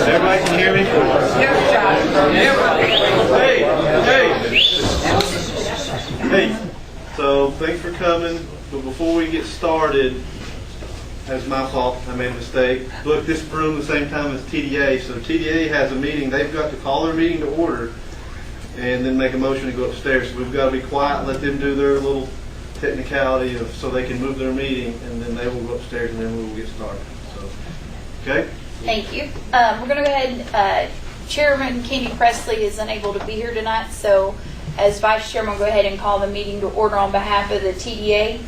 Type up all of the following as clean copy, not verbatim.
Everybody can hear me? Hey, so thanks for coming, but before we get started, that's my fault, I made a mistake. Booked this room the same time as TDA, so TDA has a meeting, they've got to call their meeting to order and then make a motion to go upstairs. So we've got to be quiet, let them do their little technicality of so they can move their meeting, and then they will go upstairs and then we will get started. So, okay? Thank you. We're going to go ahead. Chairman Kenny Presley is unable to be here tonight, so as Vice Chairman, we'll go ahead and call the meeting to order on behalf of the TDA.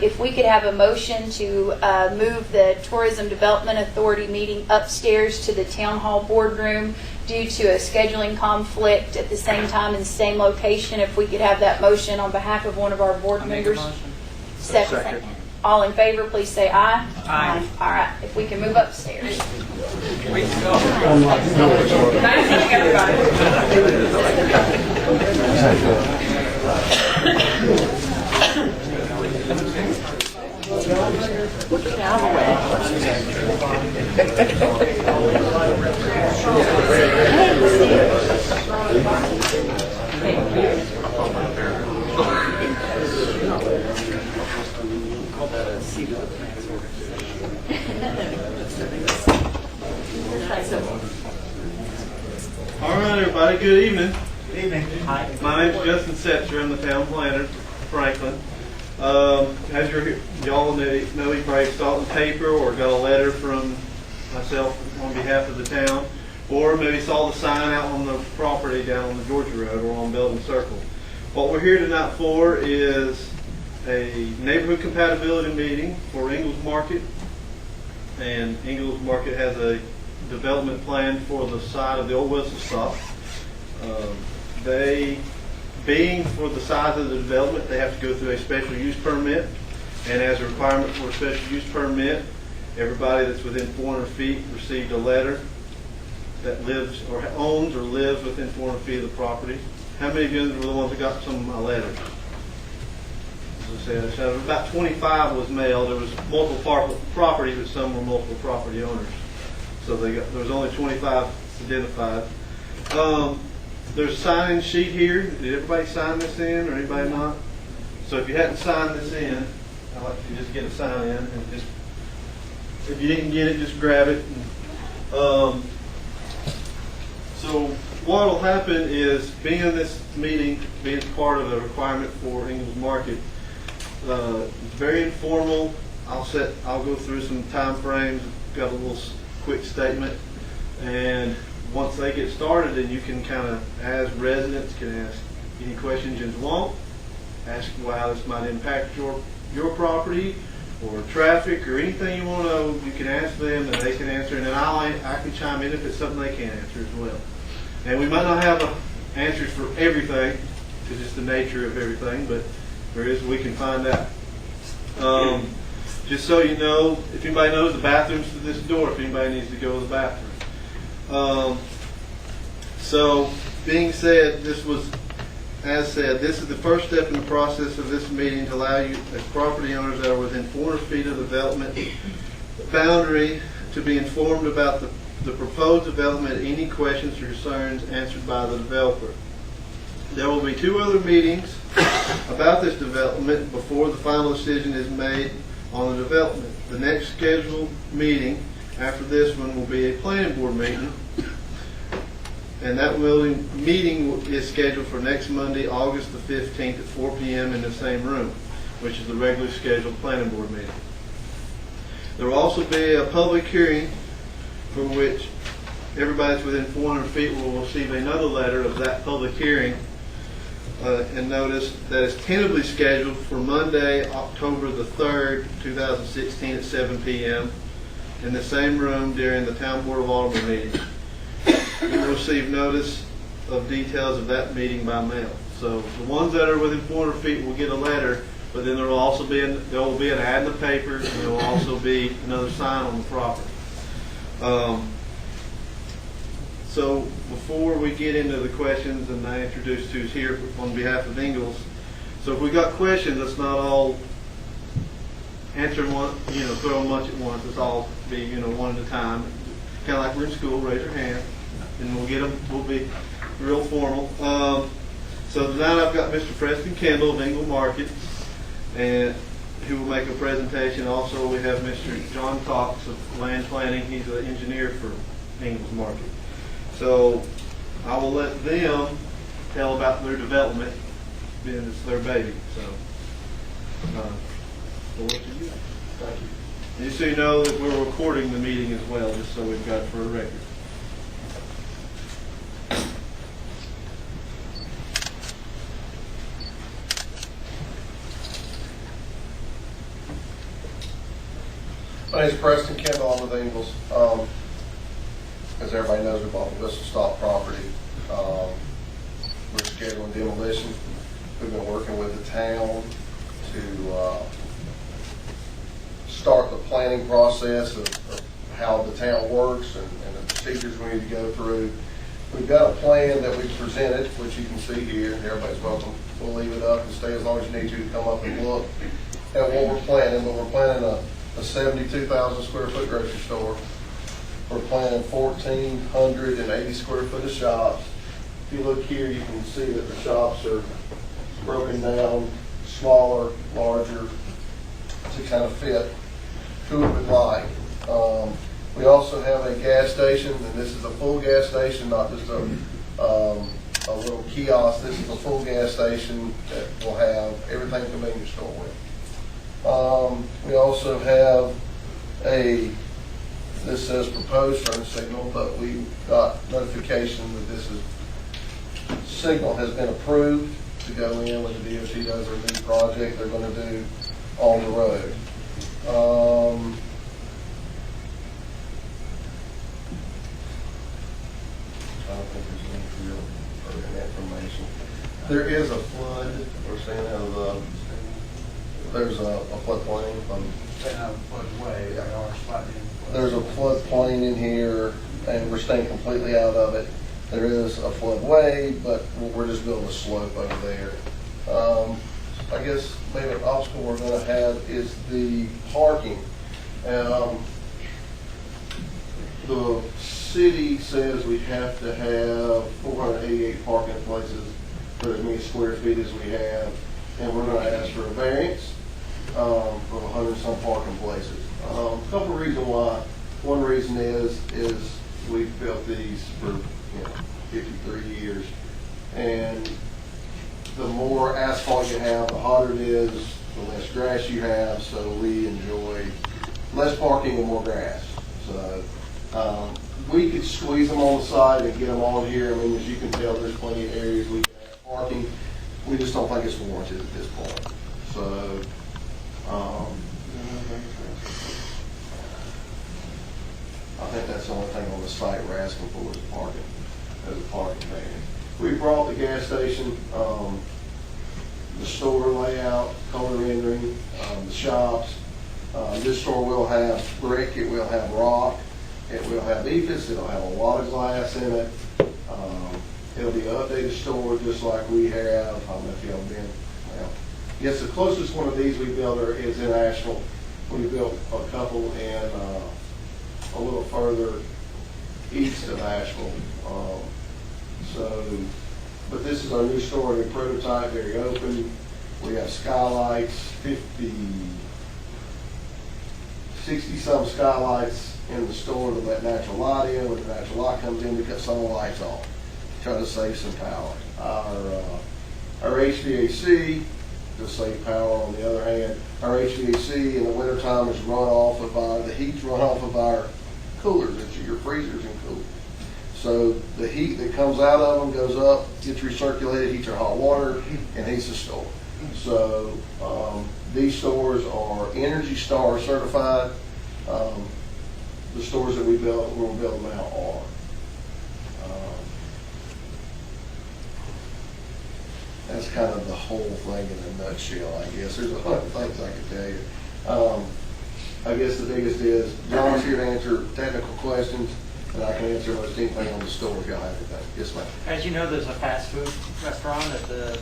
If we could have a motion to move the Tourism Development Authority meeting upstairs to the Town Hall boardroom due to a scheduling conflict at the same time in the same location. If we could have that motion on behalf of one of our board members. Second. All in favor, please say aye. Aye. All right. If we can move upstairs. All right, everybody, good evening. Good evening. Hi. My name is Justin Setzer. I'm the town planner, Franklin. As y'all know, he probably saw it in the paper or got a letter from myself on behalf of the town, or maybe saw the sign out on the property down on the Georgia Road or on Belden Circle. What we're here tonight for is a neighborhood compatibility meeting for Ingles Market, and Ingles Market has a development plan for the side of the old Whistlestop. They, being for the size of the development, they have to go through a special use permit, and as a requirement for a special use permit, everybody that's within 400 feet received a letter that lives or owns or lives within 400 feet of the property. How many of you were the ones that got some of my letters? As I said, about 25 was mailed. There was multiple properties, but some were multiple property owners. So there was only 25 identified. There's a sign-in sheet here. Did everybody sign this in, or anybody not? So if you hadn't signed this in, I'd like you to just get a sign in, and just if you didn't get it, just grab it. So what will happen is, being in this meeting, being part of the requirement for Ingles Market, it's very informal. I'll go through some time frames. Got a little quick statement, and once they get started, then you can kind of, as residents, can ask any questions you want. Ask how this might impact your property or traffic or anything you want to know. You can ask them, and they can answer, and then I can chime in if it's something they can't answer as well. And we might not have answers for everything, because it's the nature of everything, but we can find out. Just so you know, if anybody knows the bathrooms to this door, if anybody needs to go to the bathroom. So, being said, this is the first step in the process of this meeting to allow you, as property owners that are within 400 feet of the development boundary, to be informed about the proposed development, any questions or concerns answered by the developer. There will be 2 other meetings about this development before the final decision is made on the development. The next scheduled meeting after this one will be a planning board meeting, and that meeting is scheduled for next Monday, August the 15th at 4 p.m. in the same room, which is the regularly scheduled planning board meeting. There will also be a public hearing for which everybody that's within 400 feet will receive another letter of that public hearing, and notice that it's tentatively scheduled for Monday, October the 3rd, 2016 at 7 p.m. in the same room during the Town Board of Aldermen meeting. You will receive notice of details of that meeting by mail. So the ones that are within 400 feet will get a letter But then there will also be an ad in the paper, and there will also be another sign on the property. So before we get into the questions, and I introduce who's here on behalf of Ingles. So if we got questions, let's not all answer them one, throw them much at once. Let's all be, one at a time. Kind of like we're in school. Raise your hand, and we'll get them. We'll be real formal. So tonight I've got Mr. Preston Kendall of Ingles Market, and who will make a presentation. Also, we have Mr. John Cox of Land Planning. He's an engineer for Ingles Market. So I will let them tell about their development, being it's their baby. So, what do you? Thank you. And just so you know that we're recording the meeting as well, just so we've got it for a record. My name is Preston Kendall. I'm with Ingles. As everybody knows, we bought the Whistlestop property. We're scheduling demolition. We've been working with the town to start the planning process of how the town works and the procedures we need to go through. We've got a plan that we presented, which you can see here. Everybody's welcome. We'll leave it up and stay as long as you need to come up and look at what we're planning. But we're planning a 72,000 square foot grocery store. We're planning 1,480 square foot of shops. If you look here, you can see that the shops are broken down, smaller, larger, to kind of fit who we would like. We also have a gas station, and this is a full gas station, not just a little kiosk. This is a full gas station that will have everything convenience store with. We also have this says proposed turn signal, but we got notification that signal has been approved to go in when the DOT does their new project they're going to do on the road. I don't think there's any real further information. There is a flood. We're saying there's a floodplain. There's a floodplain in here, and we're staying completely out of it. There is a floodway, but we're just building a slope over there. I guess maybe an obstacle we're going to have is the parking. The city says we have to have 488 parking places for as many square feet as we have, and we're going to ask for a variance for 100 some parking places. A couple of reasons why. One reason is we've built these for 53 years, and the more asphalt you have, the hotter it is, the less grass you have, so we enjoy less parking and more grass. So we could squeeze them on the side and get them all here. I mean, as you can tell, there's plenty of areas we can have parking. We just don't think it's warranted at this point. So I think that's the only thing on the site we're asking for is parking, as a parking van. We brought the gas station, the store layout, color rendering, the shops. This store will have brick, it will have rock, it will have EFIS, it'll have a lot of glass in it. It'll be an updated store just like we have. I don't know if y'all been. Well, yes, the closest one of these we built is in Asheville. We built a couple in a little further east of Asheville. But this is our new store, new prototype, very open. We have skylights, 60-some skylights in the store to let natural light in. When the natural light comes in, we cut some of the lights off, try to save some power. Our HVAC, to save power on the other hand, our HVAC in the wintertime is run off of the heat's run off of our coolers, it's your freezers and coolers. So the heat that comes out of them goes up, gets recirculated, heats our hot water, and heats the store. So these stores are Energy Star certified. The stores that we're building now are. As that's kind of the whole thing in a nutshell, I guess. There's a lot of things I could tell you. I guess the biggest is, John's here to answer technical questions, and I can answer most anything on the store if y'all have anything. Yes, ma'am. As you know, there's a fast food restaurant at the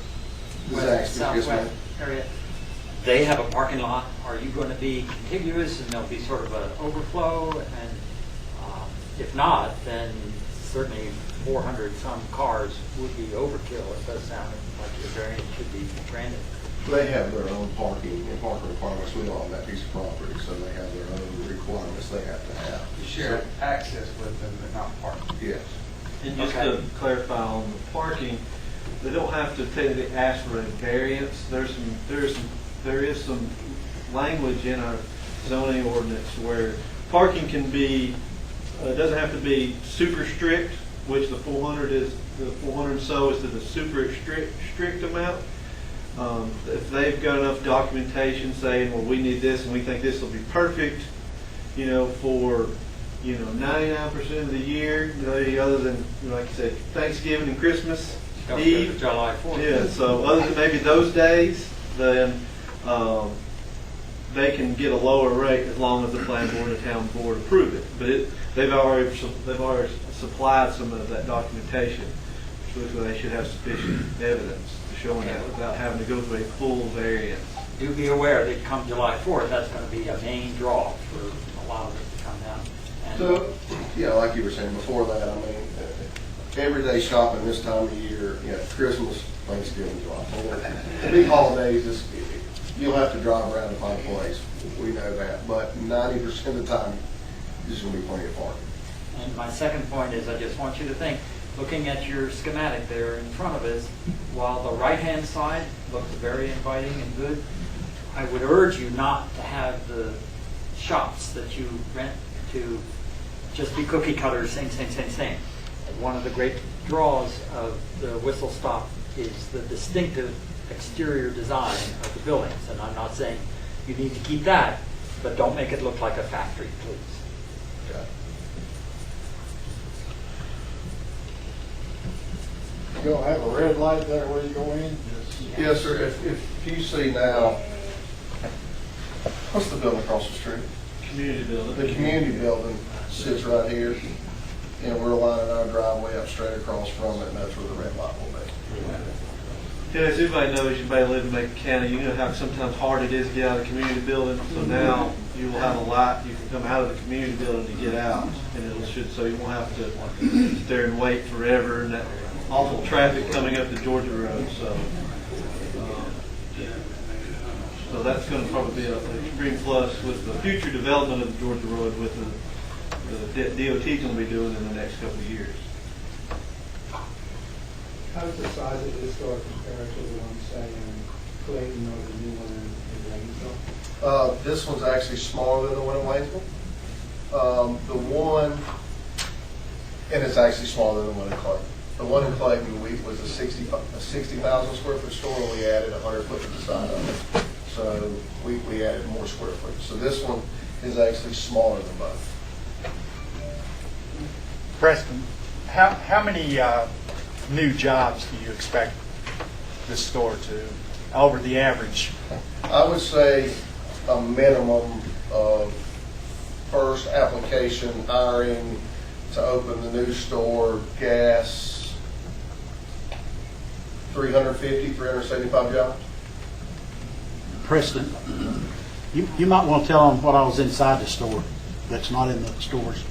Yes, ma'am. southwest area. They have a parking lot. Are you going to be contiguous and there'll be sort of an overflow? And if not, then certainly 400 some cars would be overkill. It does sound like your variance should be granted. They have their own parking and parking requirements. We don't own that piece of property, so they have their own requirements they have to have. You share access with them, but not parking. Yes. And just Okay. to clarify on the parking, they don't have to technically ask for a variance. There is some language in our zoning ordinance where parking can be, it doesn't have to be super strict, which the 400 is, the 400 so is to the super strict amount. If they've got enough documentation saying, well, we need this and we think this will be perfect, for 99% of the year, other than, like you said, Thanksgiving and Christmas Eve. July 4th. Yeah, so other than maybe those days, then they can get a lower rate as long as the plan board and the town board approve it. But they've already supplied some of that documentation, which they should have sufficient evidence to showing that without having to go through a full variance. Do be aware that come July 4th, that's going to be a main draw for a lot of it to come down. And So, like you were saying before that, I mean, everyday shopping this time of year, Christmas, Thanksgiving, July 4th, the big holidays, you'll have to drive around to find a place. We know that. But 90% of the time, there's going to be plenty of parking. And my second point is I just want you to think, looking at your schematic there in front of us, while the right-hand side looks very inviting and good, I would urge you not to have the shops that you rent to just be cookie cutters, same. One of the great draws of the Whistlestop is the distinctive exterior design of the buildings. And I'm not saying you need to keep that, but don't make it look like a factory, please. Okay. You'll have a red light there where you go in? Yes, sir. If you see now, what's the building across the street? Community building. The community building sits right here, and we're lining our driveway up straight across from it, and that's where the red light will be. Yeah, as everybody knows, you may live in Macon County, you know how sometimes hard it is to get out of the community building. So now you will have a light, you can come out of the community building to get out, and so you won't have to sit there and wait forever, and that awful traffic coming up the Georgia Road. So that's going to probably be an extreme plus with the future development of the Georgia Road, with the DOT going to be doing in the next couple of years. How does the size of this store compare to the one, say, in Clayton or the new one in Waynesville? This one's actually smaller than the one in Waynesville. The one, and it's actually smaller than the one in Clayton. The one in Clayton was a 60,000 square foot store, and we added 100 foot to the side of it. So we added more square foot. So this one is actually smaller than both. Preston, how many new jobs do you expect this store to, over the average? I would say a minimum of first application, hiring to open the new store, gas, 350, 375 jobs. Preston, you might want to tell them what I was inside the store that's not in the stores.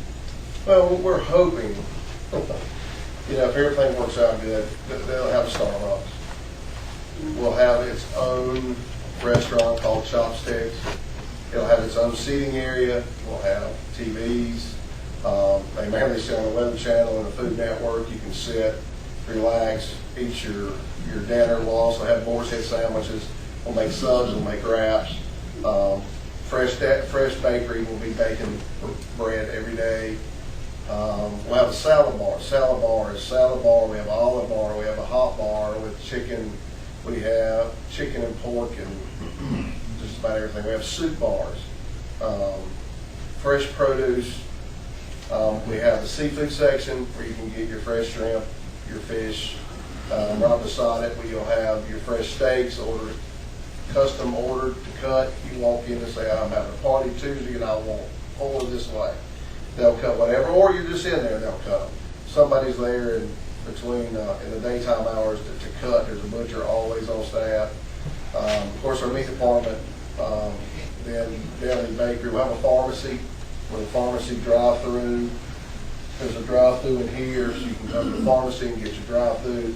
Well, we're hoping, if everything works out good, that they'll have a Starbucks. We'll have its own restaurant called Chopsticks. It'll have its own seating area. We'll have TVs. They mainly sit on the Weather Channel and the Food Network. You can sit, relax, eat your dinner. We'll also have boar's head sandwiches. We'll make subs, we'll make wraps. Fresh bakery, we'll be baking bread every day. We'll have a salad bar. Salad bar is salad bar. We have an olive bar. We have a hot bar with chicken. We have chicken and pork and just about everything. We have soup bars, fresh produce. We have the seafood section where you can get your fresh shrimp, your fish, Right beside it, we'll have your fresh steaks ordered, custom ordered to cut. You walk in and say, I'm having a party Tuesday and I want 4 this way. They'll cut whatever, or you're just in there and they'll cut them. Somebody's there in between, in the daytime hours to cut. There's a butcher always on staff. Of course, our meat department, then down in the bakery, we'll have a pharmacy, with a pharmacy drive-through. There's a drive-through in here, so you can go to the pharmacy and get your drive-through.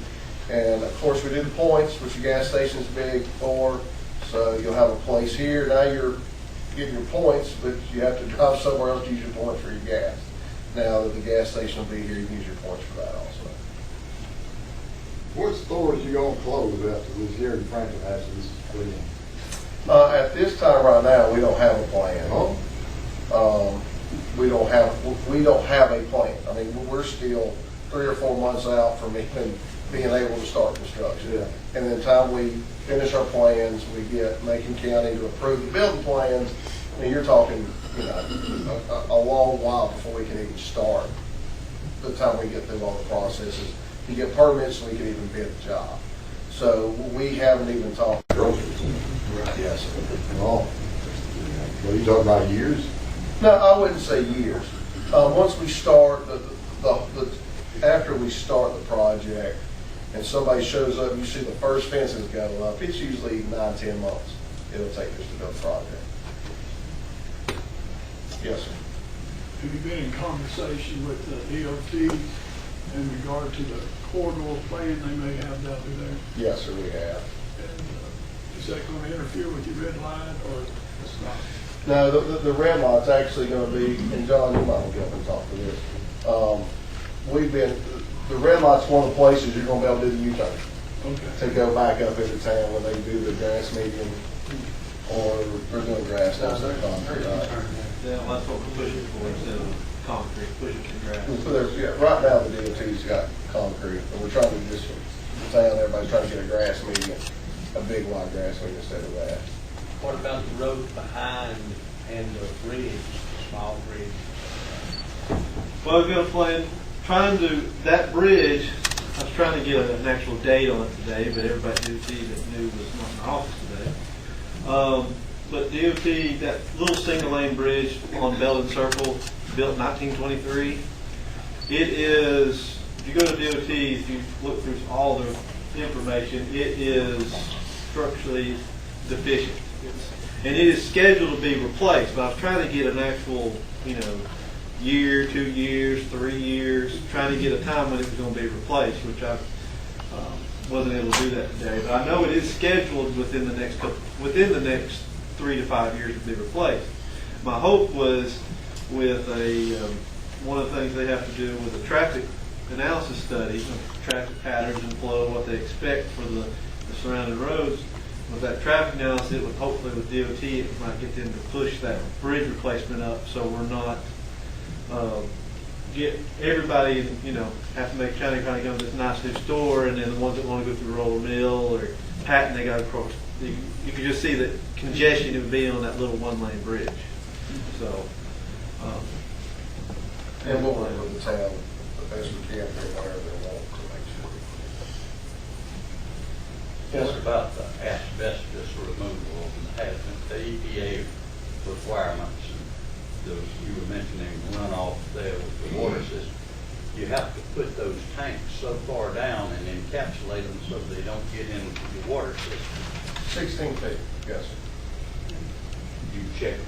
And of course, we do the points, which your gas station's big for. So you'll have a place here. Now you're getting your points, but you have to drive somewhere else to use your points for your gas. Now that the gas station will be here, you can use your points for that also. What stores you gonna close after this year in Franklin after this is put in? At this time right now, we don't have a plan. We don't have a plan. I mean, we're still 3 or 4 months out from even being able to start construction. Yeah. And then the time we finish our plans, we get Macon County to approve the building plans. I mean, you're talking, a long while before we can even start. The time we get through all the processes, you get permits, we can even bid the job. So we haven't even talked. Groceries. Yes. Oh. Well, you talking about years? No, I wouldn't say years. Once we start, after we start the project and somebody shows up, you see the first fences go up, it's usually 9-10 months it'll take us to build the project. Yes, sir. Have you been in conversation with the DOT in regard to the corridor plan they may have down through there? Yes, sir, we have. And is that going to interfere with your red line, or it's not? No, the red light's actually going to be, and John, you might want to get up and talk to this. The red light's one of the places you're going to be able to do the U-turn. Okay. To go back up into town when they do the grass median, or they're doing grass now, so they're concrete, right? Yeah, that's what we're pushing for instead of concrete, pushing for grass. So right now the DOT's got concrete, but we're trying to do this for the town, everybody's trying to get a grass median, a big wide grass median instead of that. What about the road behind and the bridge, small bridge? Well, we've got a plan, that bridge, I was trying to get an actual date on it today, but everybody at DOT that knew was not in the office today. But DOT, that little single lane bridge on Belden Circle, built in 1923, it is, if you go to DOT, if you look through all the information, it is structurally deficient. And it is scheduled to be replaced, but I was trying to get an actual, year, 2 years, 3 years, trying to get a time when it was going to be replaced, which I wasn't able to do that today. But I know it is scheduled within the next 3 to 5 years to be replaced. My hope was with one of the things they have to do with a traffic analysis study of traffic patterns and flow, what they expect for the surrounding roads. With that traffic analysis, it would hopefully with DOT, it might get them to push that bridge replacement up so we're not get everybody, have to make trying to go to this nice new store, and then the ones that want to go through Roller Mill or Patton, they got to cross. You can just see the congestion it would be on that little one-lane bridge. So, And we'll work with the town the best we can for whatever they want to make sure. Yes, What sir. about the asbestos removal and having the EPA requirements? You were mentioning runoff there with the water system. You have to put those tanks so far down and encapsulate them so they don't get into the water system. 16 feet, yes, sir. You check,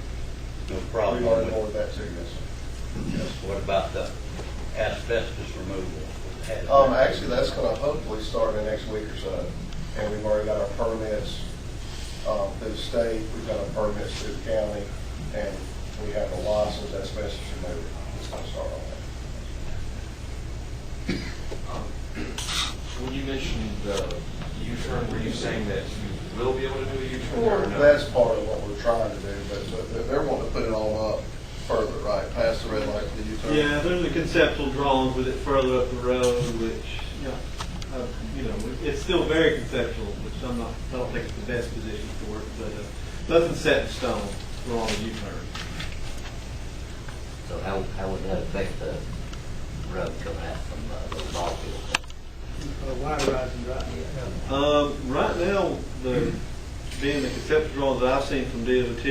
no We problem. learned more of that too, yes, sir. Yes. What about the asbestos removal? Actually, that's going to hopefully start in the next week or so. And we've already got our permits through the state, we've got our permits through the county, and we have a licensed asbestos remover that's going to start on that. When you mentioned the U-turn, were you saying that you will be able to do a U-turn there or no? That's part of what we're trying to do, but they're wanting to put it all up further, right, past the red light to the U-turn. yeah, there's a conceptual drawings with it further up the road, which, it's still very conceptual, which I don't think it's the best position for it, but nothing set in stone for all the U-turns. So how would that affect the road coming out from those ball fields? wide rising right now? Right now, being the conceptual drawings that I've seen from DOT,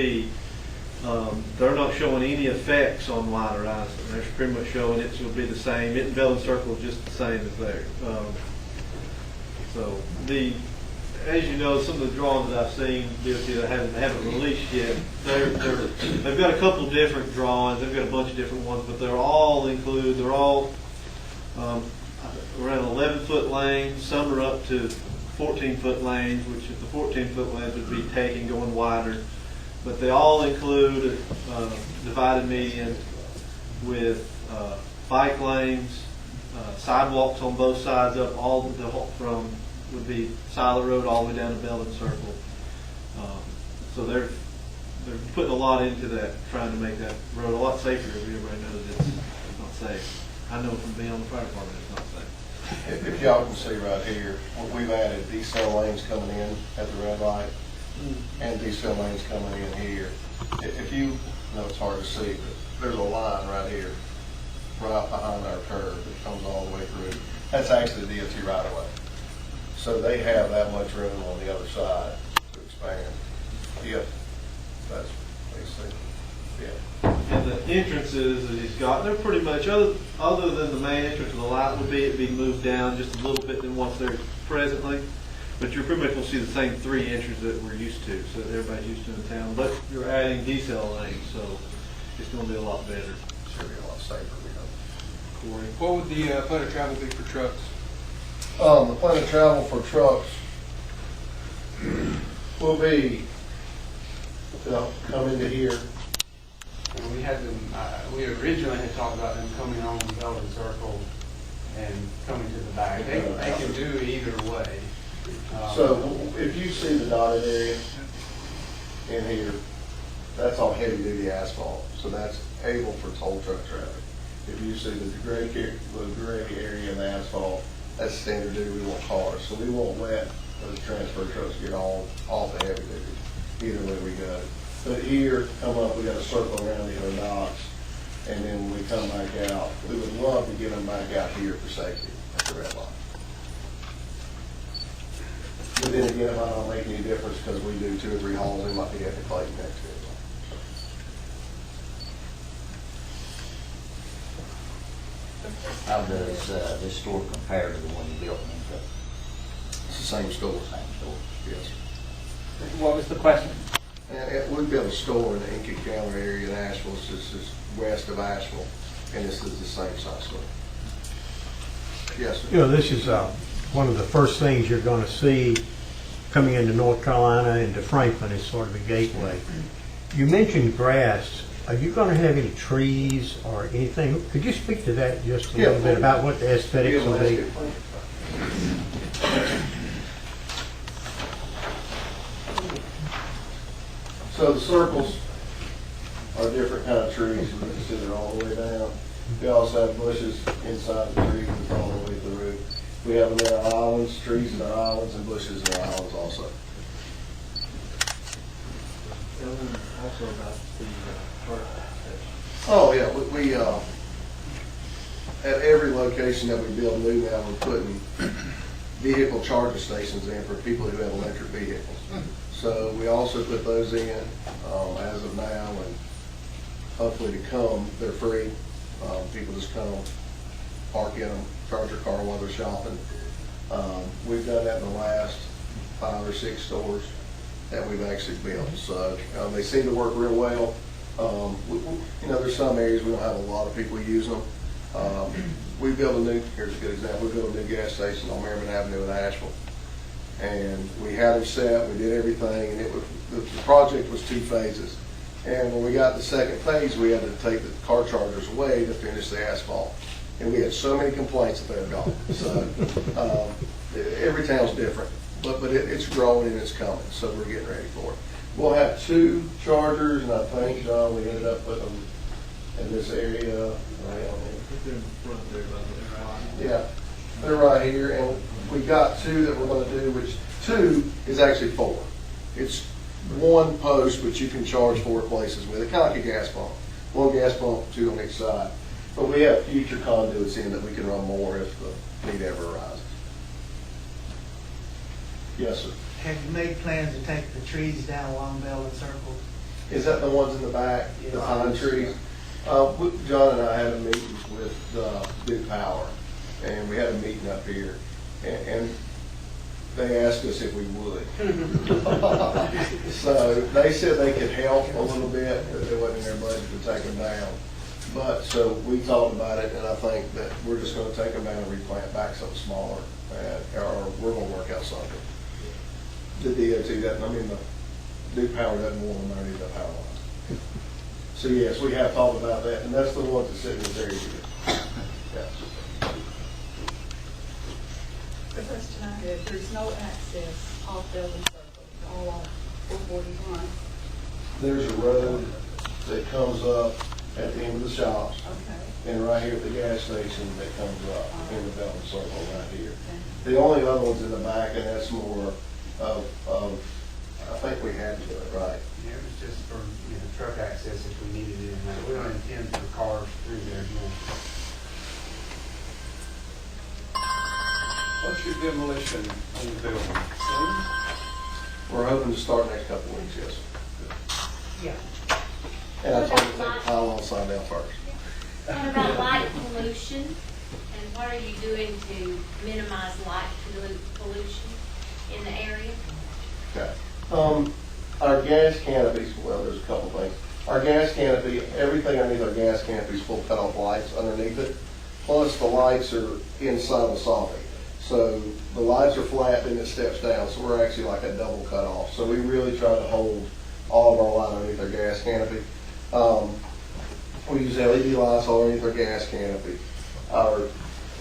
they're not showing any effects on wide horizon. They're pretty much showing it will be the same. It in Belden Circle is just the same as there. So as you know, some of the drawings that I've seen, DOT that haven't released yet, they've got a couple different drawings. They've got a bunch of different ones, but they're all around 11-foot lanes. Some are up to 14-foot lanes, which if the 14-foot lanes would be taking going wider. But they all include divided median with bike lanes, sidewalks on both sides up from would be Siler Road all the way down to Belden Circle. So they're putting a lot into that, trying to make that road a lot safer. Everybody knows it's not safe. I know from being on the fire department, it's not safe. If y'all can see right here, we've added decel lanes coming in at the red light and decel lanes coming in here. If you know, it's hard to see, but there's a line right here, right behind our curve that comes all the way through. That's actually the DOT right away. So they have that much room on the other side to expand. If that's basically, yeah. And the entrances that he's got, they're pretty much, other than the main entrance of the light would be moved down just a little bit than what's there presently. But you're pretty much going to see the same 3 entrances that we're used to, so that everybody's used to in town. But you're adding decel lanes, so it's going to be a lot better. It's going to be a lot safer, we know. Corey? What would the plan of travel be for trucks? The plan of travel for trucks will be, they'll come into here. And we had them, we originally had talked about them coming on the Belden Circle and coming to the back. They can do either way. So if you see the dotted area in here, that's all heavy duty asphalt. So that's able for tow truck traffic. If you see the gray area in the asphalt, that's standard duty, we want cars. So we won't let those transfer trucks get all off the heavy duty, either way we go. But here, come up, we got a circle around the other docks, and then when we come back out, we would love to get them back out here for safety at the red light. But then again, it might not make any difference because we do 2 or 3 hauls, we might be at the Clayton next to it. How does this store compare to the one you built in Ingles? It's the same store. Same store. Yes. What was the question? And we built a store in the Inca County area in Asheville. It's just west of Asheville, and this is the same size store. Yes, sir. You know, this is one of the first things you're going to see coming into North Carolina, into Franklin, is sort of a gateway. You mentioned grass. Are you going to have any trees or anything? Could you speak to that just a little bit about what the aesthetics will be? So the circles are different kind of trees. You can see they're all the way down. We also have bushes inside the trees that's all the way through. We have them in our islands, trees in our islands, and bushes in our islands also. Also about the Oh yeah, we at every location that we build new now, we're putting vehicle charging stations in for people who have electric vehicles. So we also put those in as of now, and hopefully to come, they're free. People just come park in them, charge their car while they're shopping. We've done that in the last 5 or 6 stores that we've actually built. So they seem to work real well. You know, there's some areas we don't have a lot of people using them. We built here's a good example, we built a new gas station on Merriman Avenue in Asheville. And we had them set, we did everything, and the project was 2 phases. And when we got the second phase, we had to take the car chargers away to finish the asphalt. And we had so many complaints that they were gone. So every town's different, but it's growing and it's coming, so we're getting ready for it. We'll have 2 chargers, and I think, John, we ended up putting them in this area right on here. Yeah, they're right here, and we got 2 that we're going to do, which 2 is actually 4. It's 1 post, which you can charge 4 places with. It's kind of like a gas pump. 1 gas pump, 2 on each side. But we have future conduits in that we can run more if the need ever arises. Yes, sir. Have you made plans to take the trees down along Belden Circle? Is that the ones in the back, the pine trees? John and I had a meeting with Duke Power, and we had a meeting up here, and they asked us if we would. So they said they could help a little bit, but it wasn't in their budget to take them down. But, so we talked about it, and I think that we're just gonna take them down and replant back something smaller, or we're gonna work out something. The DOT doesn't, I mean, the Duke Power doesn't want them underneath the power line. So yes, we have talked about that, and that's the ones that sit in this area here. Yes. The question I have, there's no access off Belden Circle, all on 441. There's a road that comes up at the end of the shops, Okay. and right here at the gas station that comes up in the Belden Circle right here. The only other one's in the back, and that's more of I think we had to do it, right? Yeah, it was just for, truck access if we needed it, and we don't intend for cars through there, What's your demolition on the building? We're hoping to start next couple of weeks, yes. Yeah. And I told you to take the pile on sign down first. What about light pollution? And what are you doing to minimize light pollution in the area? Okay. Our gas canopies, well, there's a couple things. Our gas canopy, everything underneath our gas canopy is full cut-off lights underneath it. Plus, the lights are inside the soffit. So the lights are flat, then it steps down. So we're actually like a double cut-off. So we really try to hold all of our light underneath our gas canopy. We use LED lights all underneath our gas canopy.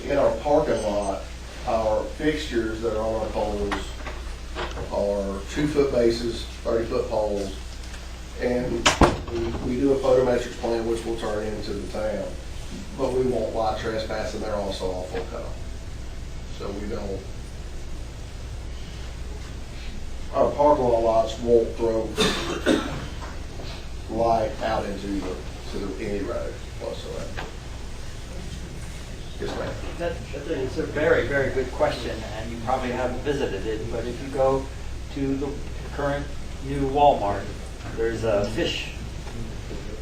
In our parking lot, our fixtures that are on our poles are 2-foot bases, 30-foot poles, and we do a photometric plan which we'll turn into the town, but we won't light trespass, and they're also all full cut off. So we don't. Our parking lot lots won't throw light out into any road whatsoever. Yes, ma'am. It's a very, very good question, and you probably haven't visited it, but if you go to the current new Walmart, there's a fish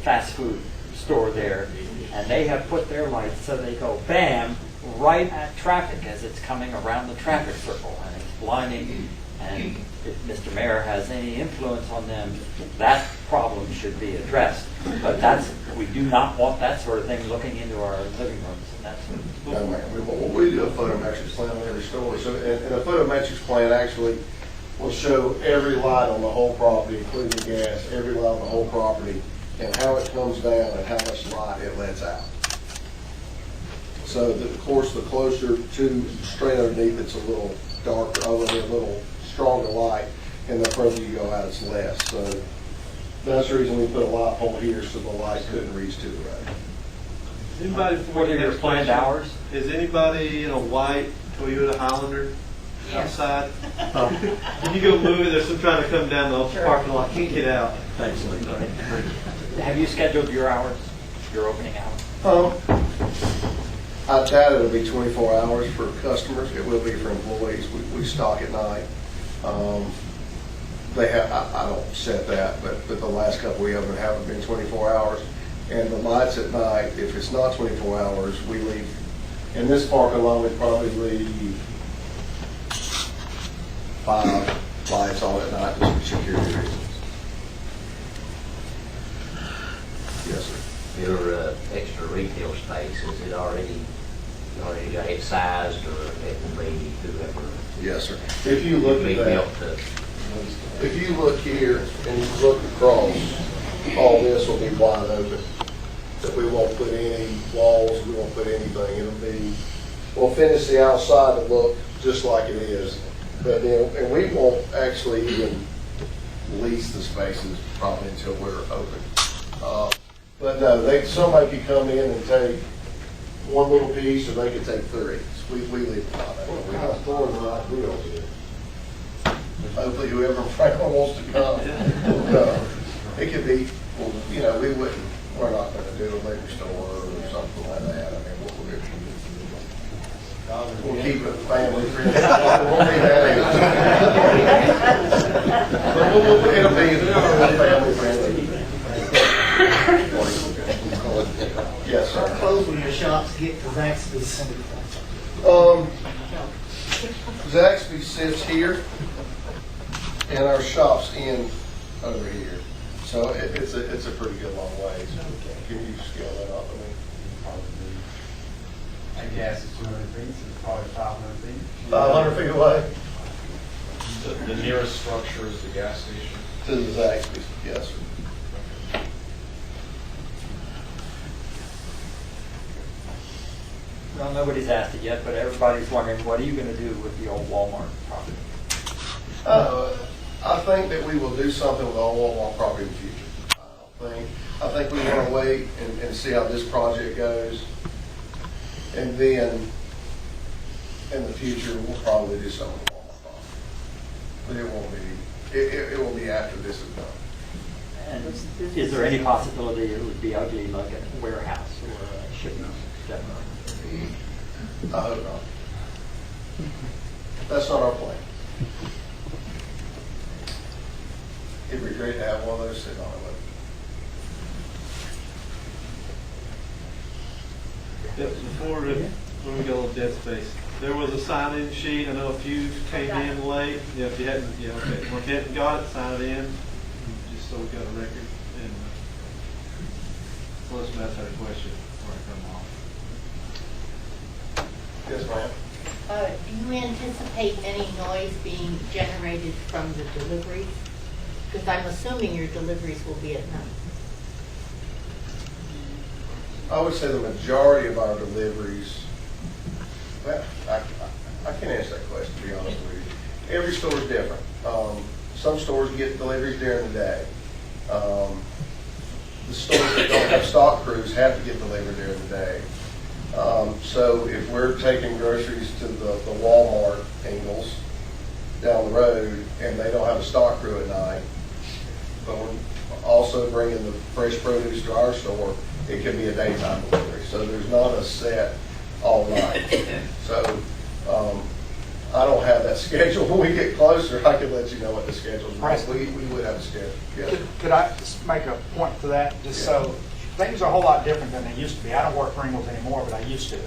fast food store there, and they have put their lights so they go bam right at traffic as it's coming around the traffic circle, and it's blinding. And if Mr. Mayor has any influence on them, that problem should be addressed. But we do not want that sort of thing looking into our living rooms, and that's. No, ma'am. We do a photometrics plan on every store. So, and a photometrics plan actually will show every light on the whole property, including the gas, every light on the whole property, and how it comes down and how much light it lets out. So, of course, the closer to straight underneath, it's a little darker, a little stronger light, and the further you go out, it's less. So that's the reason we put a light pole here, so the light couldn't reach to the road. Anybody, What are your planned hours? Is anybody in a white Toyota Highlander outside? Can you go move it? There's some trying to come down the parking lot. Can't get out. Thanks. Have you scheduled your hours, your opening hours? I doubt it'll be 24 hours for customers. It will be for employees. We stock at night. They have, I don't set that, but the last couple we opened haven't been 24 hours. And the lights at night, if it's not 24 hours, we leave. In this parking lot, we probably leave 5 lights on at night just for security reasons. Yes, sir. Your extra retail space, is it already got it sized, or it will be whoever? Yes, sir. If you look at that, if you look here and you look across, all this will be wide open. That we won't put any walls, we won't put anything. It'll be, we'll finish the outside to look just like it is. But then, and we won't actually even lease the spaces probably until we're open. But no, somebody could come in and take one little piece, or they could take 3. We leave a lot. What kind of stores are like real here? Hopefully whoever Franklin wants to come. It could be, well, we're not going to do a liquor store or something like that. I mean, We'll keep it family friendly. It won't be that age. It'll be family friendly. Yes, How sir. close will your shops get to Zaxby's? Zaxby sits here, and our shop's in over here. So it's a pretty good long ways. Can you scale that up? I guess it's 200 feet, so it's probably 500 feet. 500 feet away The nearest structure is the gas station. to the Zaxby's, yes, sir. Well, nobody's asked it yet, but everybody's wondering, what are you going to do with the old Walmart property? I think that we will do something with all Walmart property in the future. I think we want to wait and see how this project goes. And then, in the future, we'll probably do something with Walmart property. But it won't be, it will be after this is done. And is there any possibility it would be ugly like a warehouse or a shipping depot? I hope not. That's not our plan. It'd be great to have one of those sitting on it. Yep, before, when we go on dead space, there was a sign-in sheet. I know a few came in late. Yeah, if you hadn't, yeah, okay. Well, if you hadn't got it, sign it in, just so we got a record. And unless Matt's had a question before I come off. Yes, ma'am. Do you anticipate any noise being generated from the deliveries? Because I'm assuming your deliveries will be at night. I would say the majority of our deliveries, well, I can't answer that question, to be honest with you. Every store is different. Some stores get deliveries during the day. The stores that don't have stock crews have to get delivered during the day. So if we're taking groceries to the Walmart, Ingles, down the road, and they don't have a stock crew at night, but we're also bringing the fresh produce to our store, it can be a daytime delivery. So there's not a set all night. So I don't have that schedule. When we get closer, I can let you know what the schedule is. We would have a schedule. Yes. Could I just make a point to that? Just so things are a whole lot different than they used to be. I don't work for Ingles anymore, but I used to.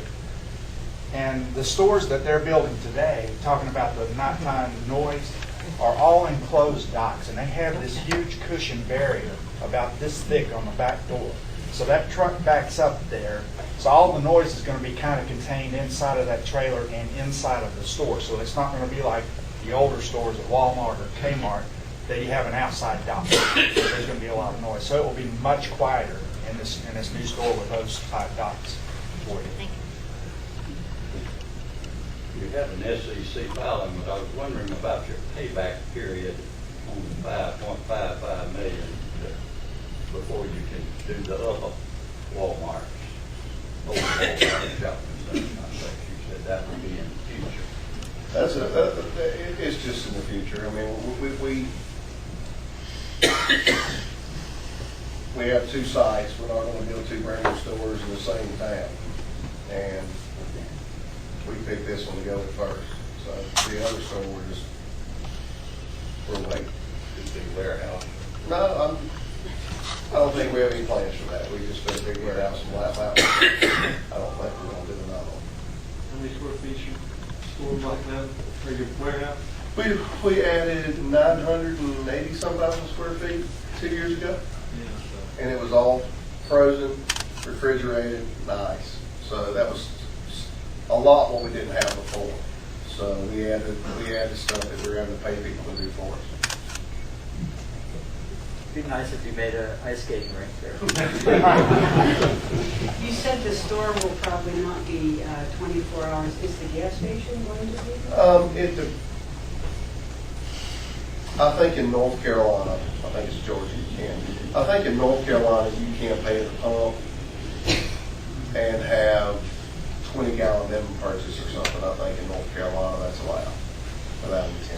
And the stores that they're building today, talking about the nighttime noise, are all enclosed docks, and they have this huge cushion barrier about this thick on the back door. So that truck backs up there, so all the noise is going to be kind of contained inside of that trailer and inside of the store. So it's not going to be like the older stores at Walmart or Kmart that you have an outside dock. There's going to be a lot of noise. So it will be much quieter in this new store with those type docks for you. You have an SEC filing, but I was wondering about your payback period on the 5.55 million before you can do the other Walmarts, old Walmart shopping center. I think you said that would be in the future. It's just in the future. I mean, we have two sites. We're not going to build two brand new stores in the same town. And we picked this one to go with first. So the other store, we're waiting. It's a big warehouse. No, I don't think we have any plans for that. We just did a big warehouse and lap out. I don't think we're going to do another one. How many square feet your store like that, or your warehouse? We added 980 some thousand square feet 2 years ago. Yeah, And it was all frozen, refrigerated, nice. So that was a lot what we didn't have before. So we added stuff that we were having to pay people to do for us. It'd be nice if you made an ice skating rink there. You said the store will probably not be 24 hours. Is the gas station going to be? I think in North Carolina, I think it's Georgia, you can. I think in North Carolina, you can pay the pump and have 20-gallon minimum purchase or something. I think in North Carolina, that's allowed.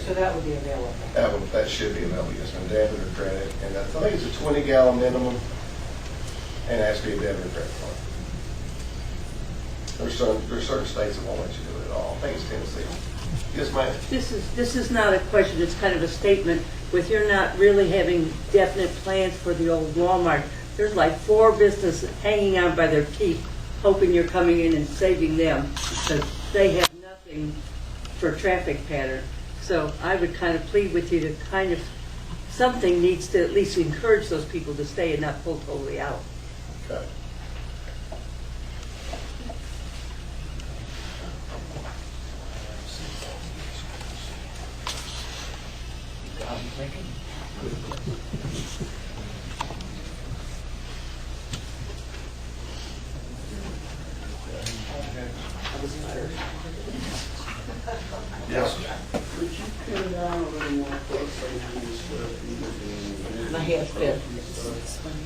So that would be available? That should be available, yes, and debit or credit. And I think it's a 20-gallon minimum, and it has to be a debit or credit card. There's certain states that won't let you do it at all. I think it's Tennessee. Yes, ma'am. This is not a question, it's kind of a statement. With you're not really having definite plans for the old Walmart, there's like 4 businesses hanging on by their teeth, hoping you're coming in and saving them, because they have nothing for traffic pattern. So I would kind of plead with you to kind of, something needs to at least encourage those people to stay and not pull totally out. Okay. Yes. Could you pin down a little more closely how many square feet of My head fit.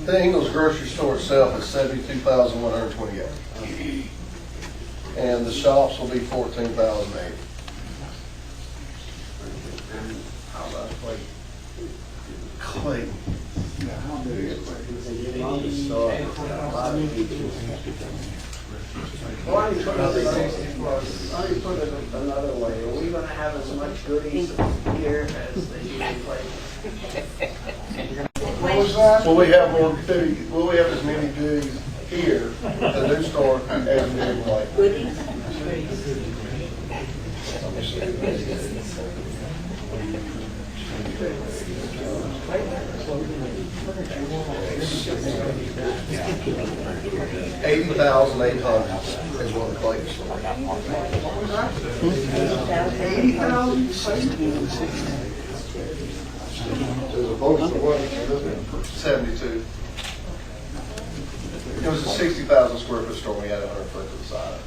The Ingles grocery store itself is 72,128. And the shops will be 14,008. How about Clayton? Clayton. How big is Clayton? Well, let me put it another way. Are we gonna have as much goodies here as they do in Clayton? What was that? Will we have as many goodies here at the new store as we do in Clayton? Goodies? 80,800 is what the Clayton store. 80,000? As opposed to what? 72. It was a 60,000 square foot store. We had 100 foot to the side.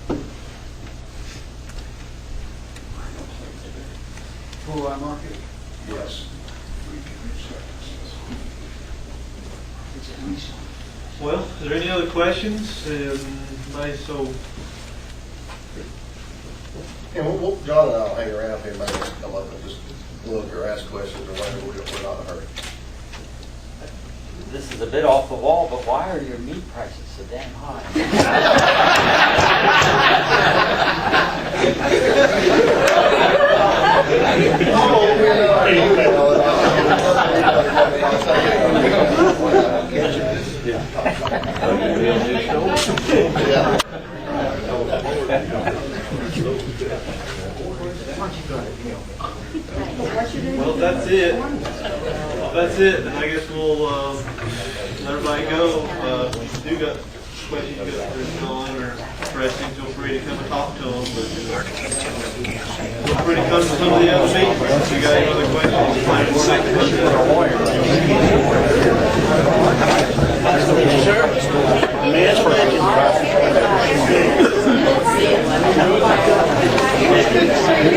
Full line market? Yes. Well, is there any other questions? So, And John and I will hang around here, maybe come up and just look or ask questions or whatever. We're not in a hurry. This is a bit off the wall, but why are your meat prices so damn high? well, that's it. That's it. And I guess we'll let everybody go. If you do got questions you got for John or Preston, feel free to come and talk to them. But feel free to come to some of the other meetings if you got any other questions.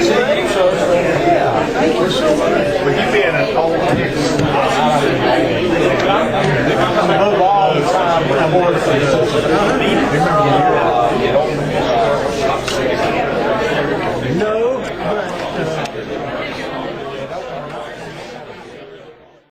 Sure.